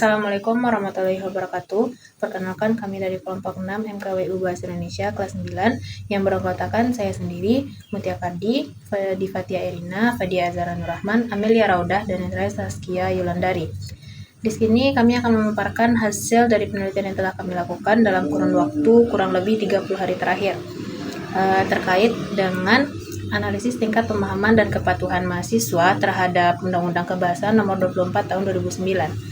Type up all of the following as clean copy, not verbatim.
Assalamualaikum warahmatullahi wabarakatuh. Perkenalkan kami dari kelompok 6 MKWU Bahasa Indonesia kelas 9 yang beranggotakan saya sendiri, Mutia Fardi, Fadi Fatia Erina, Fadia Azhara Nurrahman, Amelia Raudah, dan Indra Saskia Yulandari. Di sini kami akan memaparkan hasil dari penelitian yang telah kami lakukan dalam kurun waktu kurang lebih 30 hari terakhir terkait dengan analisis tingkat pemahaman dan kepatuhan mahasiswa terhadap Undang-Undang Kebahasaan Nomor 24 Tahun 2009.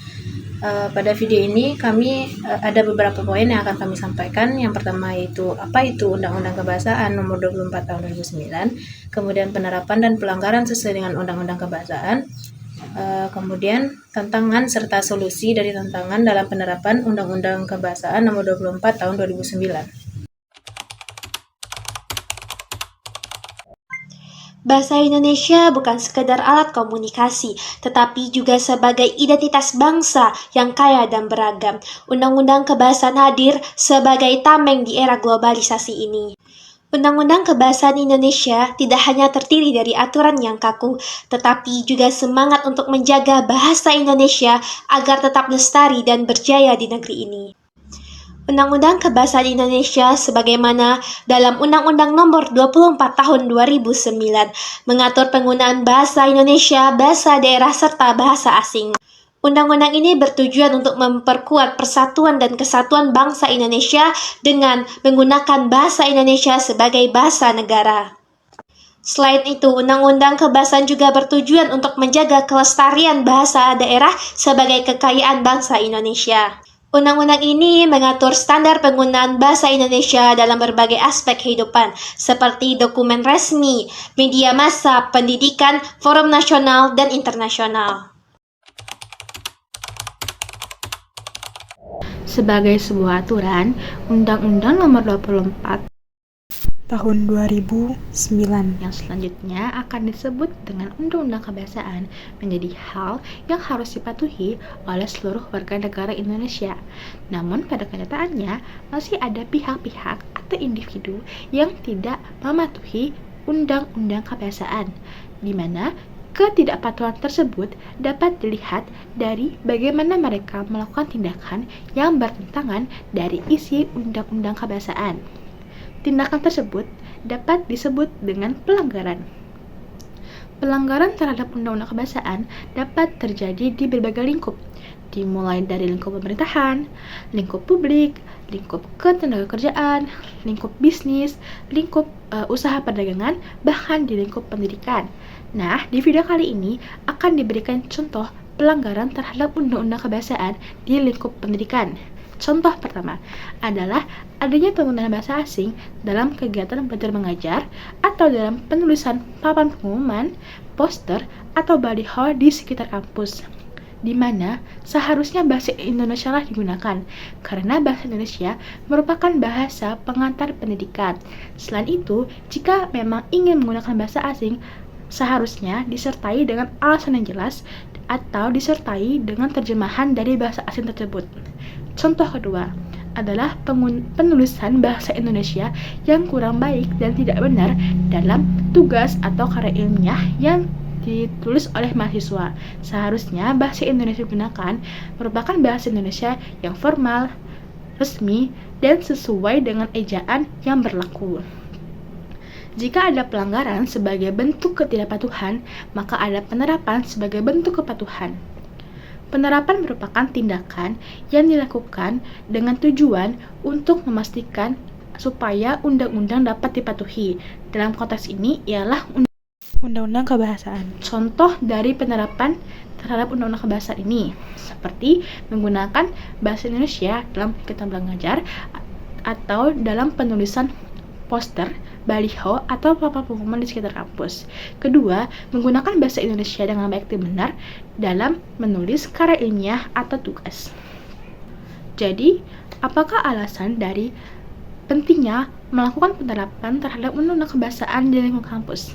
Pada video ini kami ada beberapa poin yang akan kami sampaikan. Yang pertama yaitu apa itu Undang-Undang Kebahasaan Nomor 24 Tahun 2009, kemudian penerapan dan pelanggaran sesuai dengan Undang-Undang Kebahasaan, kemudian tantangan serta solusi dari tantangan dalam penerapan Undang-Undang Kebahasaan Nomor 24 Tahun 2009. Bahasa Indonesia bukan sekedar alat komunikasi, tetapi juga sebagai identitas bangsa yang kaya dan beragam. Undang-Undang Kebahasaan hadir sebagai tameng di era globalisasi ini. Undang-Undang Kebahasaan Indonesia tidak hanya terdiri dari aturan yang kaku, tetapi juga semangat untuk menjaga bahasa Indonesia agar tetap lestari dan berjaya di negeri ini. Undang-Undang Kebahasaan Indonesia sebagaimana dalam Undang-Undang Nomor 24 Tahun 2009 mengatur penggunaan bahasa Indonesia, bahasa daerah, serta bahasa asing. Undang-undang ini bertujuan untuk memperkuat persatuan dan kesatuan bangsa Indonesia dengan menggunakan bahasa Indonesia sebagai bahasa negara. Selain itu, Undang-Undang Kebahasaan juga bertujuan untuk menjaga kelestarian bahasa daerah sebagai kekayaan bangsa Indonesia. Undang-undang ini mengatur standar penggunaan bahasa Indonesia dalam berbagai aspek kehidupan, seperti dokumen resmi, media massa, pendidikan, forum nasional, dan internasional. Sebagai sebuah aturan, Undang-Undang Nomor 24 Tahun 2009 yang selanjutnya akan disebut dengan Undang-Undang Kebahasaan menjadi hal yang harus dipatuhi oleh seluruh warga negara Indonesia. Namun pada kenyataannya masih ada pihak-pihak atau individu yang tidak mematuhi Undang-Undang Kebahasaan, di mana ketidakpatuhan tersebut dapat dilihat dari bagaimana mereka melakukan tindakan yang bertentangan dari isi Undang-Undang Kebahasaan. Tindakan tersebut dapat disebut dengan pelanggaran. Pelanggaran terhadap Undang-Undang Kebahasaan dapat terjadi di berbagai lingkup, dimulai dari lingkup pemerintahan, lingkup publik, lingkup ketenagakerjaan, lingkup bisnis, lingkup usaha perdagangan, bahkan di lingkup pendidikan. Nah, di video kali ini akan diberikan contoh pelanggaran terhadap Undang-Undang Kebahasaan di lingkup pendidikan. Contoh pertama adalah adanya penggunaan bahasa asing dalam kegiatan belajar mengajar atau dalam penulisan papan pengumuman, poster, atau baliho di sekitar kampus, di mana seharusnya bahasa Indonesia lah digunakan, karena bahasa Indonesia merupakan bahasa pengantar pendidikan. Selain itu, jika memang ingin menggunakan bahasa asing, seharusnya disertai dengan alasan yang jelas atau disertai dengan terjemahan dari bahasa asing tersebut. Contoh kedua adalah penulisan bahasa Indonesia yang kurang baik dan tidak benar dalam tugas atau karya ilmiah yang ditulis oleh mahasiswa. Seharusnya bahasa Indonesia digunakan merupakan bahasa Indonesia yang formal, resmi, dan sesuai dengan ejaan yang berlaku. Jika ada pelanggaran sebagai bentuk ketidakpatuhan, maka ada penerapan sebagai bentuk kepatuhan. Penerapan merupakan tindakan yang dilakukan dengan tujuan untuk memastikan supaya undang-undang dapat dipatuhi. Dalam konteks ini ialah Undang-Undang Kebahasaan. Contoh dari penerapan terhadap Undang-Undang Kebahasaan ini seperti menggunakan bahasa Indonesia dalam kegiatan belajar atau dalam penulisan poster, baliho, atau papan pengumuman di sekitar kampus. Kedua, menggunakan bahasa Indonesia dengan baik dan benar dalam menulis karya ilmiah atau tugas. Jadi, apakah alasan dari pentingnya melakukan penerapan terhadap Undang-Undang Kebahasaan di lingkungan kampus?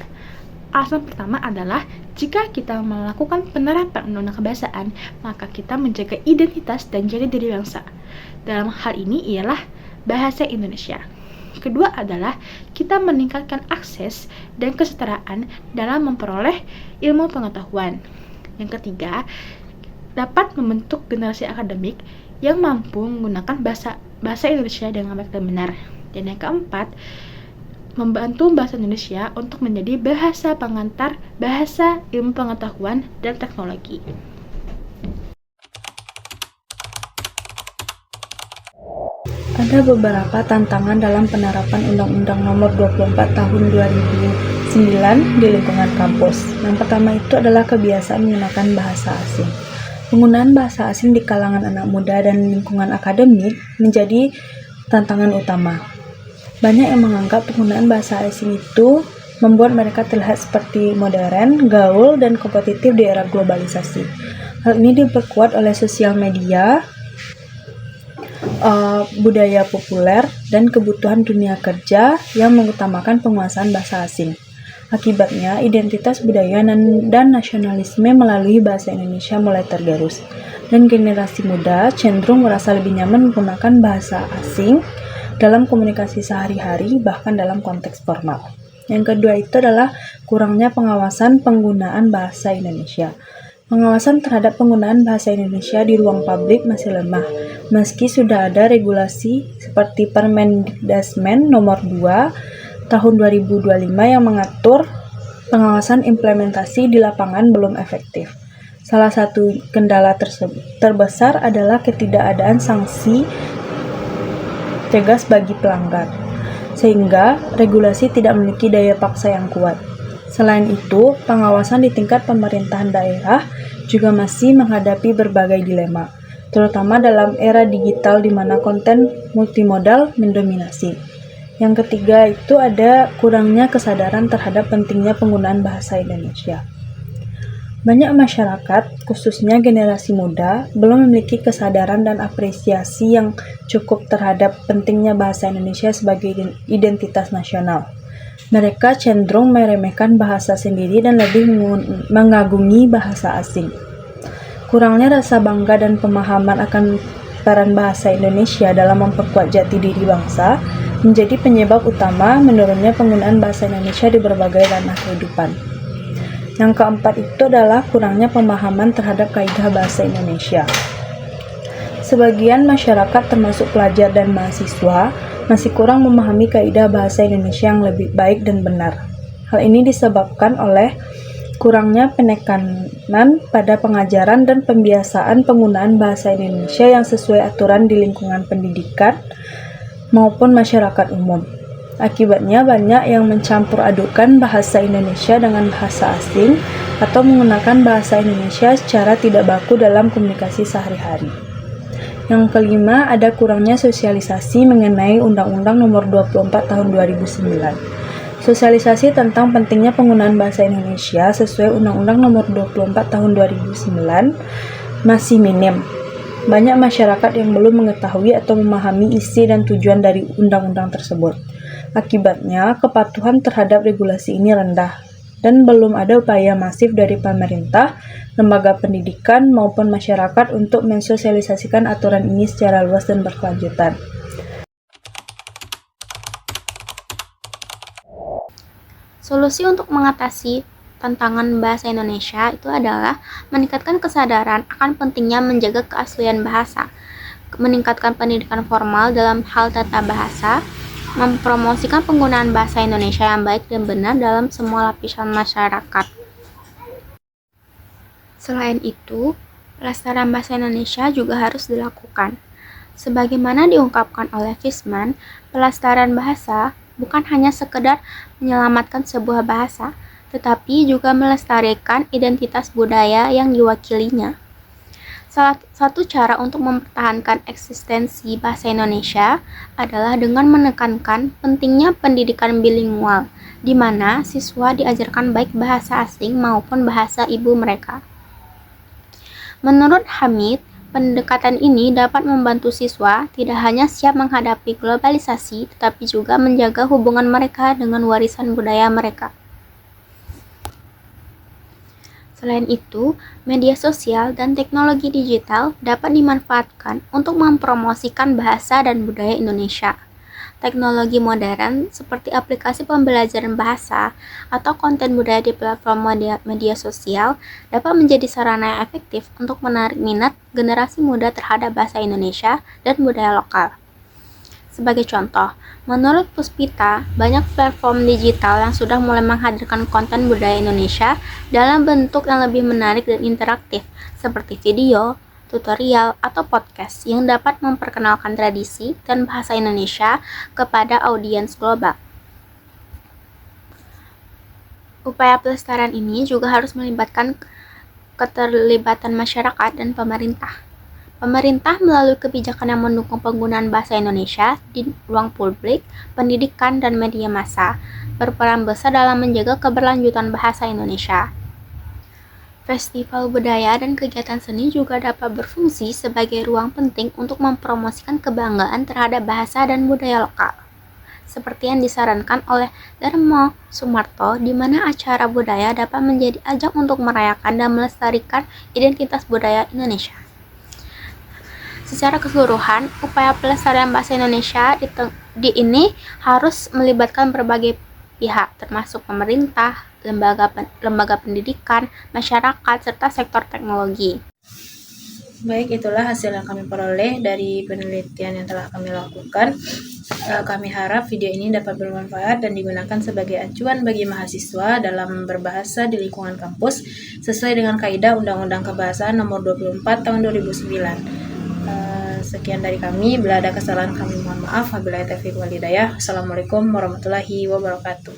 Alasan pertama adalah jika kita melakukan penerapan Undang-Undang Kebahasaan, maka kita menjaga identitas dan jati diri bangsa. Dalam hal ini ialah bahasa Indonesia. Kedua adalah kita meningkatkan akses dan kesetaraan dalam memperoleh ilmu pengetahuan. Yang ketiga, dapat membentuk generasi akademik yang mampu menggunakan bahasa Indonesia dengan baik dan benar. Dan yang keempat, membantu bahasa Indonesia untuk menjadi bahasa pengantar bahasa ilmu pengetahuan dan teknologi. Ada beberapa tantangan dalam penerapan Undang-Undang Nomor 24 Tahun 2009 di lingkungan kampus. Yang pertama itu adalah kebiasaan menggunakan bahasa asing. Penggunaan bahasa asing di kalangan anak muda dan lingkungan akademik menjadi tantangan utama. Banyak yang menganggap penggunaan bahasa asing itu membuat mereka terlihat seperti modern, gaul, dan kompetitif di era globalisasi. Hal ini diperkuat oleh sosial media, budaya populer, dan kebutuhan dunia kerja yang mengutamakan penguasaan bahasa asing. Akibatnya, identitas budaya dan nasionalisme melalui bahasa Indonesia mulai tergerus, dan generasi muda cenderung merasa lebih nyaman menggunakan bahasa asing dalam komunikasi sehari-hari, bahkan dalam konteks formal. Yang kedua itu adalah kurangnya pengawasan penggunaan bahasa Indonesia. Pengawasan terhadap penggunaan bahasa Indonesia di ruang publik masih lemah, meski sudah ada regulasi seperti Permendikdasmen Nomor 2 Tahun 2025 yang mengatur pengawasan implementasi di lapangan belum efektif. Salah satu kendala terbesar adalah ketidakadaan sanksi tegas bagi pelanggar, sehingga regulasi tidak memiliki daya paksa yang kuat. Selain itu, pengawasan di tingkat pemerintahan daerah juga masih menghadapi berbagai dilema, terutama dalam era digital di mana konten multimodal mendominasi. Yang ketiga itu ada kurangnya kesadaran terhadap pentingnya penggunaan bahasa Indonesia. Banyak masyarakat, khususnya generasi muda, belum memiliki kesadaran dan apresiasi yang cukup terhadap pentingnya bahasa Indonesia sebagai identitas nasional. Mereka cenderung meremehkan bahasa sendiri dan lebih mengagumi bahasa asing. Kurangnya rasa bangga dan pemahaman akan peran bahasa Indonesia dalam memperkuat jati diri bangsa menjadi penyebab utama menurunnya penggunaan bahasa Indonesia di berbagai ranah kehidupan. Yang keempat itu adalah kurangnya pemahaman terhadap kaidah bahasa Indonesia. Sebagian masyarakat termasuk pelajar dan mahasiswa masih kurang memahami kaidah bahasa Indonesia yang lebih baik dan benar. Hal ini disebabkan oleh kurangnya penekanan pada pengajaran dan pembiasaan penggunaan bahasa Indonesia yang sesuai aturan di lingkungan pendidikan maupun masyarakat umum. Akibatnya banyak yang mencampur adukan bahasa Indonesia dengan bahasa asing atau menggunakan bahasa Indonesia secara tidak baku dalam komunikasi sehari-hari. Yang kelima, ada kurangnya sosialisasi mengenai Undang-Undang Nomor 24 Tahun 2009. Sosialisasi tentang pentingnya penggunaan bahasa Indonesia sesuai Undang-Undang Nomor 24 Tahun 2009 masih minim. Banyak masyarakat yang belum mengetahui atau memahami isi dan tujuan dari undang-undang tersebut. Akibatnya, kepatuhan terhadap regulasi ini rendah, dan belum ada upaya masif dari pemerintah, lembaga pendidikan, maupun masyarakat untuk mensosialisasikan aturan ini secara luas dan berkelanjutan. Solusi untuk mengatasi tantangan bahasa Indonesia itu adalah meningkatkan kesadaran akan pentingnya menjaga keaslian bahasa, meningkatkan pendidikan formal dalam hal tata bahasa, mempromosikan penggunaan bahasa Indonesia yang baik dan benar dalam semua lapisan masyarakat. Selain itu, pelestarian bahasa Indonesia juga harus dilakukan. Sebagaimana diungkapkan oleh Fishman, pelestarian bahasa bukan hanya sekedar menyelamatkan sebuah bahasa, tetapi juga melestarikan identitas budaya yang diwakilinya. Salah satu cara untuk mempertahankan eksistensi bahasa Indonesia adalah dengan menekankan pentingnya pendidikan bilingual, di mana siswa diajarkan baik bahasa asing maupun bahasa ibu mereka. Menurut Hamid, pendekatan ini dapat membantu siswa tidak hanya siap menghadapi globalisasi, tetapi juga menjaga hubungan mereka dengan warisan budaya mereka. Selain itu, media sosial dan teknologi digital dapat dimanfaatkan untuk mempromosikan bahasa dan budaya Indonesia. Teknologi modern seperti aplikasi pembelajaran bahasa atau konten budaya di platform media sosial dapat menjadi sarana yang efektif untuk menarik minat generasi muda terhadap bahasa Indonesia dan budaya lokal. Sebagai contoh, menurut Puspita, banyak platform digital yang sudah mulai menghadirkan konten budaya Indonesia dalam bentuk yang lebih menarik dan interaktif, seperti video, tutorial, atau podcast yang dapat memperkenalkan tradisi dan bahasa Indonesia kepada audiens global. Upaya pelestarian ini juga harus melibatkan keterlibatan masyarakat dan pemerintah. Pemerintah melalui kebijakan yang mendukung penggunaan bahasa Indonesia di ruang publik, pendidikan, dan media massa berperan besar dalam menjaga keberlanjutan bahasa Indonesia. Festival budaya dan kegiatan seni juga dapat berfungsi sebagai ruang penting untuk mempromosikan kebanggaan terhadap bahasa dan budaya lokal. Seperti yang disarankan oleh Darmo Sumarto, di mana acara budaya dapat menjadi ajang untuk merayakan dan melestarikan identitas budaya Indonesia. Secara keseluruhan, upaya pelestarian bahasa Indonesia ini harus melibatkan berbagai pihak, termasuk pemerintah, lembaga pendidikan, masyarakat, serta sektor teknologi. Baik, itulah hasil yang kami peroleh dari penelitian yang telah kami lakukan. Kami harap video ini dapat bermanfaat dan digunakan sebagai acuan bagi mahasiswa dalam berbahasa di lingkungan kampus sesuai dengan kaidah Undang-Undang Kebahasaan Nomor 24 Tahun 2009. Sekian dari kami. Bila ada kesalahan kami mohon maaf. Wabillahi taufiq wal hidayah. Assalamualaikum warahmatullahi wabarakatuh.